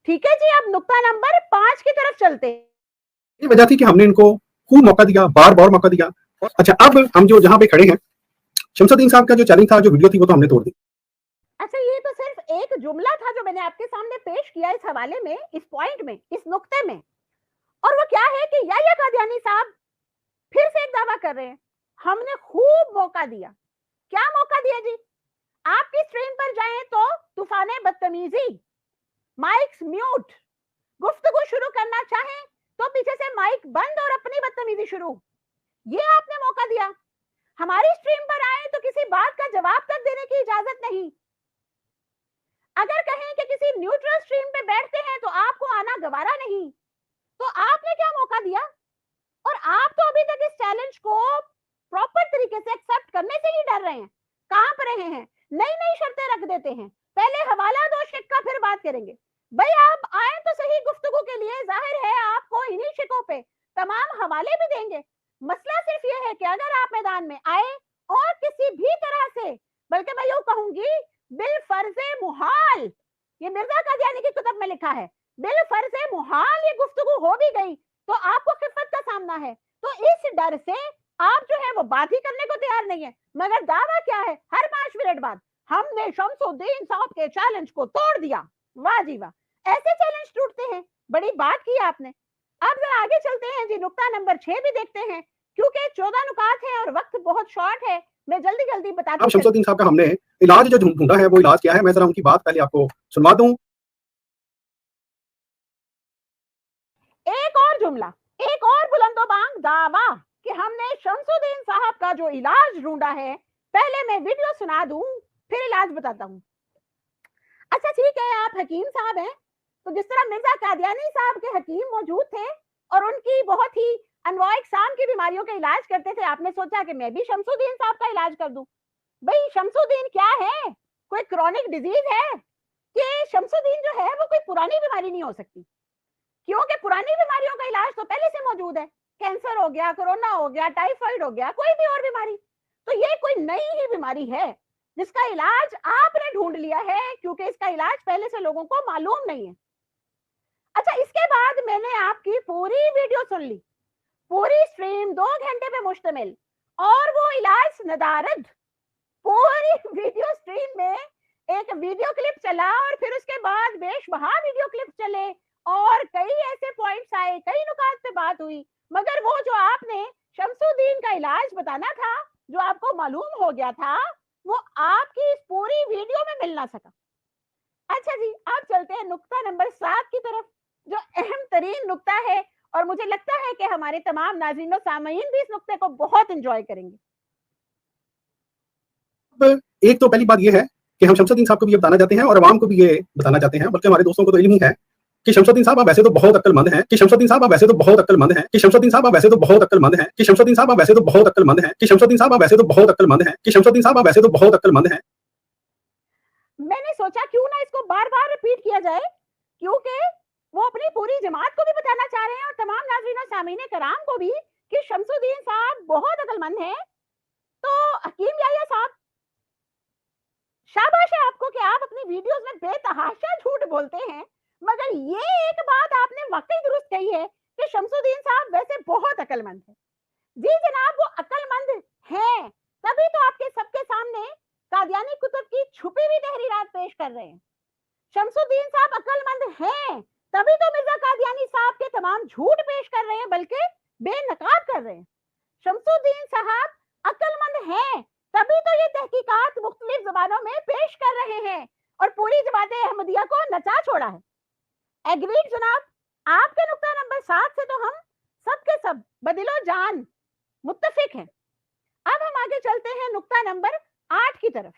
ठीक है जी, अब नुक्ता नंबर 5 की तरफ चलते हैं। ये वजह थी कि हमने इनको खूब मौका दिया, बार बार मौका दिया। अच्छा, अब हम जो जहां पे खड़े हैं, शमसुद्दीन साहब का जो चैलेंज था, जो वीडियो थी, वो तो हमने तोड़ दी। अच्छा, ये तो सिर्फ एक जुमला था जो मैंने आपके सामने पेश किया इस हवाले में, इस पॉइंट में, इस नुक्ते में। और वो क्या है कि याह्या कादियानी साहब फिर से एक दावा कर रहे हैं, हमने खूब मौका दिया। क्या मौका दिया जी? आपकी स्ट्रीम पर जाएं तो तूफाने बदतमीजी, माइक्स म्यूट, गुफ्तगू शुरू करना चाहें तो पीछे से माइक बंद और अपनी बदतमीजी शुरू। ये आपने मौका दिया। हमारी स्ट्रीम पर आए तो किसी बात का जवाब तक देने की इजाजत नहीं। अगर कहें कि किसी न्यूट्रल स्ट्रीम पे बैठते हैं तो आपको आना गवारा नहीं। तो आपने क्या मौका दिया? और आप तो अभी तक इस चैलेंज को प्रॉपर तरीके से एक्सेप्ट करने से ही डर रहे हैं, कांप रहे हैं, नई नई शर्तें रख देते हैं। पहले हवाला दो शिक्का, फिर बात करेंगे। भाई आप आए तो सही गुफ्तगू के लिए, जाहिर है आपको इन्हीं शिकों पे तमाम हवाले भी देंगे। मसला सिर्फ ये है कि अगर आप मैदान में आए और किसी भी तरह से, बल्कि मैं यूं कहूंगी बिल फर्जे मुहाल, ये मिर्जा कादियानी की किताब में लिखा है, बिल फर्जे मुहाल ये गुफ्तगू हो भी गई तो आपको खिफत का सामना है। तो इस डर से आप जो है वो बात ही करने को तैयार नहीं है। मगर दावा क्या है, हर 5 मिनट बाद हमने शमसुद्दीन साहब के चैलेंज को तोड़ दिया। वाह जी वाह, ऐसे चैलेंज टूटते हैं, बड़ी बात की आपने। अब जरा आगे चलते हैं जी, नुक्ता नंबर 6 भी देखते हैं, क्योंकि 14 नुकात है और वक्त बहुत शॉर्ट है, मैं जल्दी जल्दी बताती अब शमसुद्दीन साहब का हमने इलाज जो ढूंढा है, वो इलाज क्या है, मैं जरा उनकी बात पहले आपको सुनवा दूं। एक और जुमला, एक और बुलंदोबांग दावा कि हमने शमसुद्दीन साहब का जो इलाज ढूंढा है। पहले मैं वीडियो सुना दूं, फिर इलाज बताता हूं। अच्छा ठीक है, आप हकीम साहब हैं, तो जिस तरह मिर्जा कादियानी साहब के हकीम मौजूद थे और उनकी बहुत ही अनवाय इकसाम की बीमारियों का इलाज करते थे, आपने सोचा कि मैं भी शमसुद्दीन साहब का इलाज कर दूं। भाई शमसुद्दीन क्या है, कोई क्रॉनिक डिजीज है कि शमसुद्दीन जो है वो कोई पुरानी बीमारी नहीं हो सकती? क्योंकि पुरानी बीमारियों का इलाज तो पहले से मौजूद है, कैंसर हो गया, कोरोना हो गया, टाइफाइड हो गया, कोई भी और बीमारी। तो ये कोई नई ही बीमारी है जिसका इलाज आपने ढूंढ लिया है, क्योंकि इसका इलाज पहले से लोगों को मालूम नहीं है। अच्छा, इसके बाद मैंने आपकी पूरी वीडियो सुन ली, पूरी स्ट्रीम 2 घंटे पे मुश्तमिल, और वो इलाज नदारद, पूरी वीडियो स्ट्रीम में एक वीडियो क्लिप चला और फिर उसके बाद बेशबहा वीडियो क्लिप चले और कई ऐसे पॉइंट्स आए, कई नुकात पे बात हुई, मगर वो जो आपने शमसुद्दीन का इलाज बताना था, जो आपको मालूम हो गया था, वो आपकी इस पूरी वीडियो में मिल ना सका। अच्छा जी, आप चलते हैं नुक्ता नंबर 7 की तरफ, जो अहम तरीन नुक्ता है और मुझे लगता है कि हमारे तमाम नाज़रीन और सामीन भी इस नुक्ते को बहुत एंजॉय करेंगे। एक तो पहली बात ये है कि हम शमसुद्दीन साहब को भी ये बताना चाहते हैं और आवाम को भी ये बताना चाहते हैं, बल्कि हमारे दोस्तों को तो इल्म ही है कि शमसुद्दीन साहब आप वैसे तो बहुत अक्लमंद हैं, कि शमसुद्दीन साहब आप वैसे तो बहुत अक्लमंद हैं, कि शमसुद्दीन साहब आप वैसे तो बहुत अक्लमंद हैं, कि शमसुद्दीन साहब आप वैसे तो बहुत अक्लमंद हैं, कि शमसुद्दीन साहब आप वैसे तो बहुत अक्लमंद हैं, कि शमसुद्दीन साहब आप वैसे तो बहुत अक्लमंद हैं। मैंने सोचा क्यों ना इसको बार-बार रिपीट किया जाए, क्योंकि वो अपनी पूरी जमात को भी बताना चाह रहे हैं और तमाम नाज़रीन और सामीन कराम को भी कि शमसुद्दीन साहब बहुत अक्लमंद हैं। तो हकीम याह्या साहब, शाबाश है आपको कि आप अपनी वीडियोस में बेतहाशा झूठ बोलते हैं, मगर ये एक बात आपने वाकई दुरुस्त कही है कि शमसुद्दीन साहब वैसे बहुत अक्लमंद हैं। जी जनाब, वो अक्लमंद हैं, तभी तो आपके सबके सामने कादियानी कुतुब की छुपी हुई तहरीरात पेश कर रहे हैं। शमसुद्दीन साहब अक्लमंद हैं, तभी तो मिर्जा कादियानी साहब के तमाम झूठ पेश कर रहे हैं, बल्कि बेनकाब कर रहे हैं। शमसुद्दीन साहब अक्लमंद हैं, तभी तो ये तहकीकात मुख्तलिफ जबानों में पेश कर रहे हैं और पूरी जमात अहमदिया को नचा छोड़ा है। एग्रीड जनाब, आपके नुक्ता नंबर 7 से तो हम सब के सब बदिलो जान मुत्तफिक हैं। अब हम आगे चलते हैं नुक्ता नंबर 8 की तरफ।